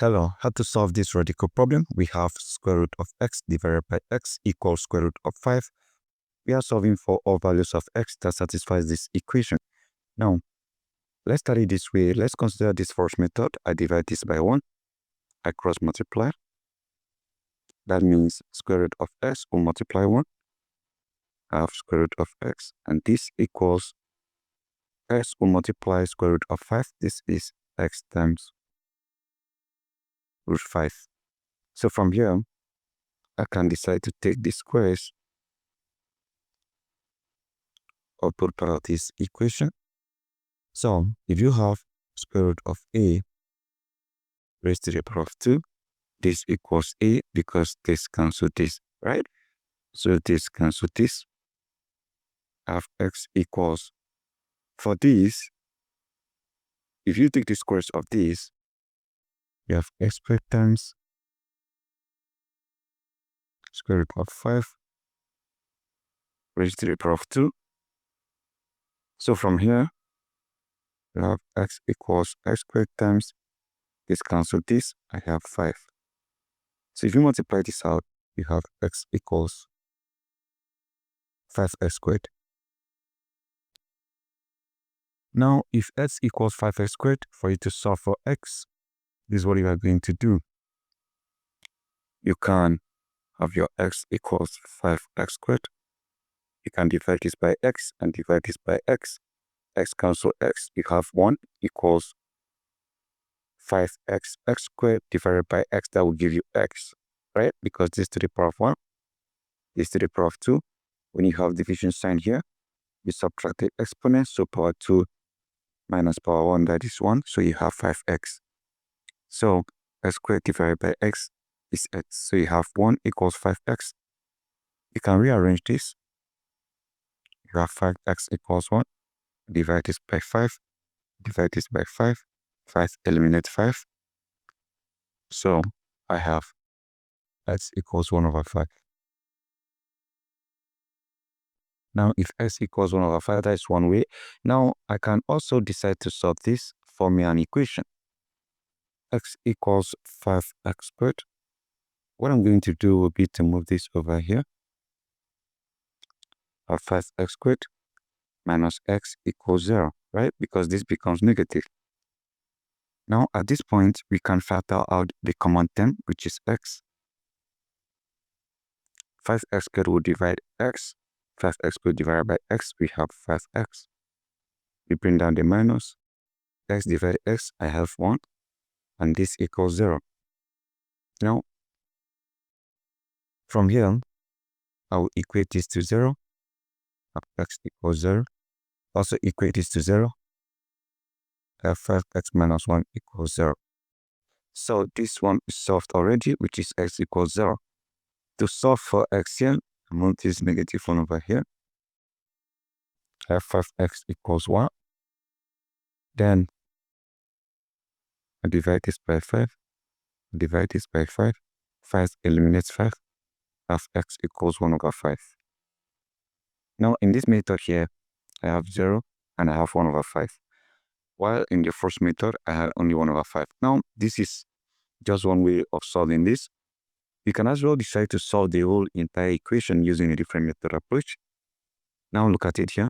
Hello, how to solve this radical problem? We have square root of x divided by x equals square root of 5. We are solving for all values of x that satisfies this equation. Now, let's study this way. Let's consider this first method. I divide this by 1. I cross multiply. That means square root of x will multiply 1. I have square root of x. And this equals x will multiply square root of 5. This is x times root 5. So from here, I can decide to take the squares of both part of this equation. So if you have square root of a raised to the power of 2, this equals a because this cancels this, right? So this cancels this. I have x equals, for this, if you take the squares of this, you have x squared times square root of 5 raised to the power of 2. So from here, you have x equals x squared times this cancel this, I have 5. So if you multiply this out, you have x equals 5x squared. Now, if x equals 5x squared, for you to solve for x, this is what you are going to do. You can have your x equals 5x squared. You can divide this by x and divide this by x. X cancel x. You have 1 equals 5x x squared divided by x. That will give you x, right? Because this to the power of 1, this to the power of 2. When you have division sign here, you subtract the exponent, so power 2 minus power 1, that is 1, so you have 5x. So x squared divided by x is x, so you have 1 equals 5x. You can rearrange this. You have 5x equals 1, divide this by 5, divide this by 5, 5 eliminate 5. So I have x equals 1 over 5. Now, if x equals 1 over 5, that is one way. Now, I can also decide to solve this, form me an equation. X equals 5x squared. What I'm going to do will be to move this over here. 5x squared minus x equals 0, right? Because this becomes negative. Now, at this point, we can factor out the common term, which is x. 5x squared will divide x. 5x squared divided by x, we have 5x. We bring down the minus. X divided x, I have 1. And this equals 0. Now, from here, I will equate this to 0. X equals 0. Also equate this to 0. 5x minus 1 equals 0. So this one is solved already, which is x equals 0. To solve for x here, I move this negative 1 over here. I have 5x equals 1. Then I divide this by 5. Divide this by 5. 5 eliminates 5. I have x equals 1 over 5. Now in this method here, I have 0 and I have 1 over 5. While in the first method, I had only 1 over 5. Now, this is just one way of solving this. You can as well decide to solve the whole entire equation using a different method approach. Now look at it here.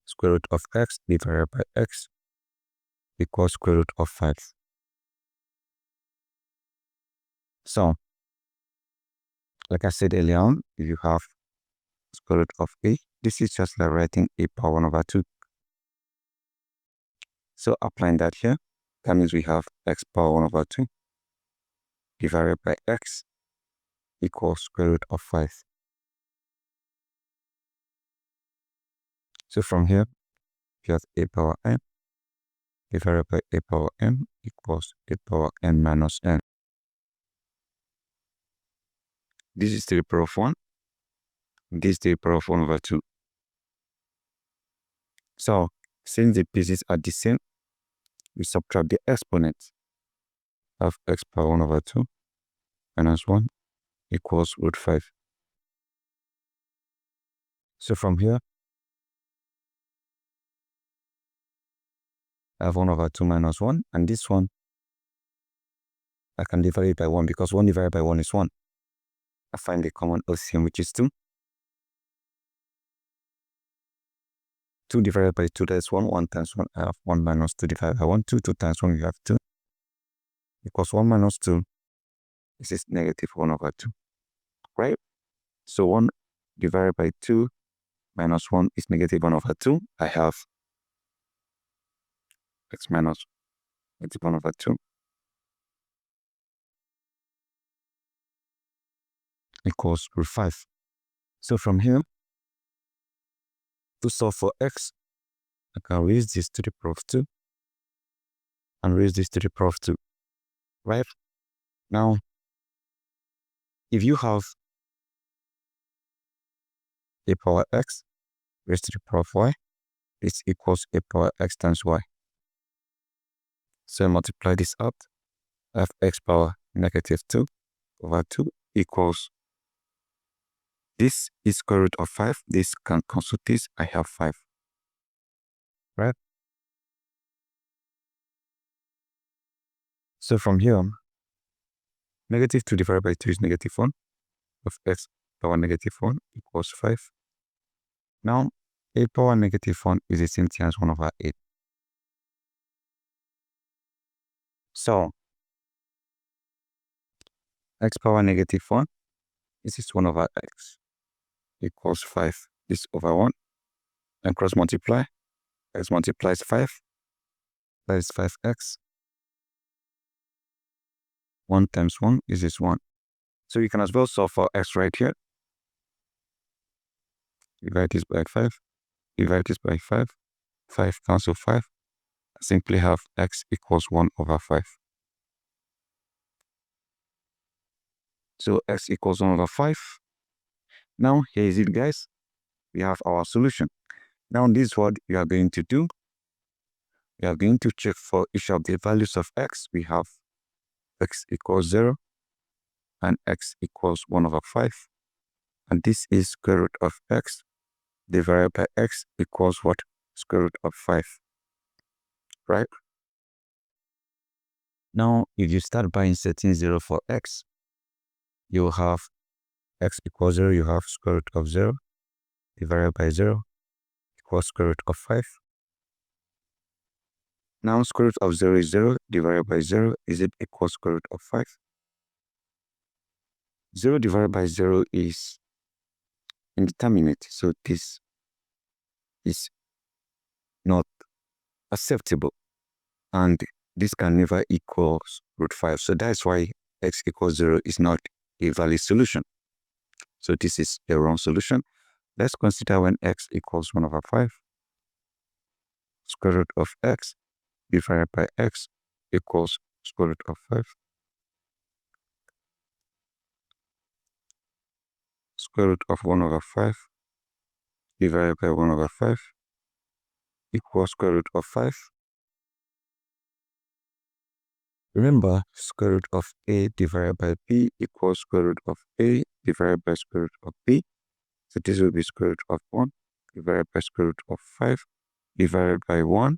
Square root of x divided by x equals square root of 5. So, like I said earlier on, if you have square root of a, this is just like writing a power 1 over 2. So applying that here, that means we have x power 1 over 2 divided by x equals square root of 5. So from here, you have a power n divided by a power n equals a power n minus n. This is to the power of 1. This is to the power of 1 over 2. So, since the pieces are the same, we subtract the exponents. Have x power 1 over 2 minus 1 equals root 5. So from here, I have 1 over 2 minus 1, and this one, I can divide it by 1 because 1 divided by 1 is 1. I find the common LCM, which is 2. 2 divided by 2, that's 1. 1 times 1, I have 1 minus 2 divided by 1. 2 times 1, you have 2. Equals 1 minus 2. This is negative 1 over 2, right? So 1 divided by 2 minus 1 is negative 1 over 2. I have x minus negative 1 over 2 equals root 5. So from here, to solve for x, I can raise this to the power of 2 and raise this to the power of 2, right? Now, if you have a power x raised to the power of y, this equals a power x times y. So I multiply this out. I have x power negative 2 over 2 equals, this is square root of 5. This can cancel this. I have 5, right? So from here, negative 2 divided by 2 is negative 1 of x power negative 1 equals 5. Now, a power negative 1 is the same thing as 1 over 8. So, x power negative 1, this is 1 over x equals 5. This over 1. And cross multiply. X multiplies 5. That is 5x. 1 times 1 is this 1. So you can as well solve for x right here. Divide this by 5. Divide this by 5. 5 cancel 5. I simply have x equals 1 over 5. So x equals 1 over 5. Now, here is it, guys. We have our solution. Now, this is what we are going to do. We are going to check for each of the values of x. We have x equals 0 and x equals 1 over 5. And this is square root of x divided by x equals what? Square root of 5, right? Now, if you start by inserting 0 for x, you have x equals 0, you have square root of 0 divided by 0 equals square root of 5. Now, square root of 0 is 0 divided by 0, is it equals square root of 5? 0 divided by 0 is indeterminate, so this is not acceptable, and this can never equal root 5. So that's why x equals 0 is not a valid solution. So this is a wrong solution. Let's consider when x equals 1 over 5. Square root of x divided by x equals square root of 5. Square root of 1 over 5 divided by 1 over 5 equals square root of 5. Remember, square root of a divided by b equals square root of a divided by square root of b. So this will be square root of 1 divided by square root of 5 divided by 1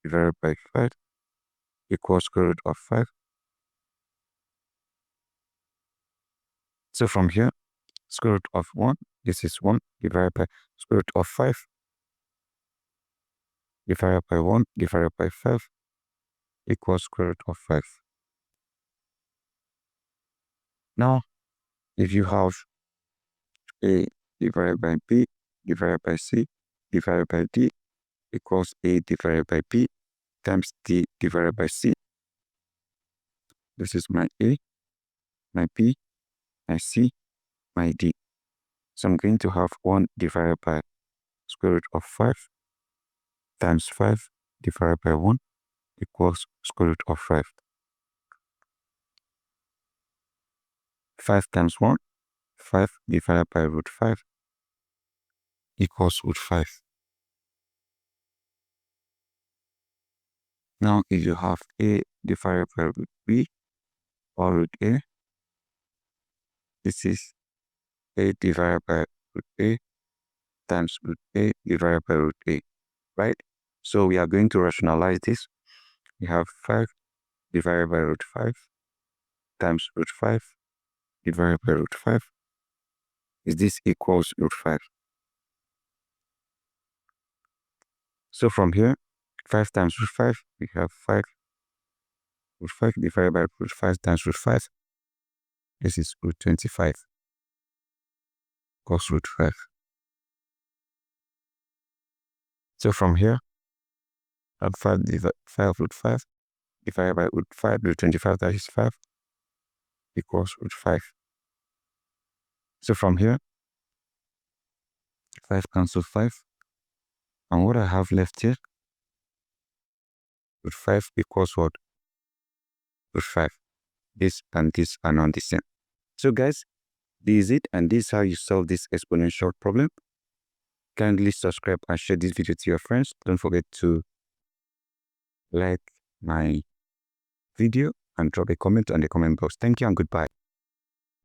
divided by 5 equals square root of 5. So from here, square root of 1, this is 1 divided by square root of 5 divided by 1 divided by 5 equals square root of 5. Now, if you have a divided by b divided by c divided by d equals a divided by b times d divided by c. This is my a, my b, my c, my d. So I'm going to have 1 divided by square root of 5 times 5 divided by 1 equals square root of 5. 5 times 1, 5 divided by root 5 equals root 5. Now, if you have a divided by root b or root a, this is a divided by root a times root a divided by root a, right? So we are going to rationalize this. We have 5 divided by root 5 times root 5 divided by root 5. Is this equals root 5? So from here, 5 times root 5, we have 5 root 5 divided by root 5 times root 5. This is root 25 cos root 5. So from here, add 5 root 5 divided by root 5, root 25, that is 5, equals root 5. So from here, 5 cancels 5. And what I have left here, root 5 equals what? Root 5. This and this are not the same. So guys, this is it, and this is how you solve this exponential problem. Kindly subscribe and share this video to your friends. Don't forget to like my video and drop a comment on the comment box. Thank you and goodbye.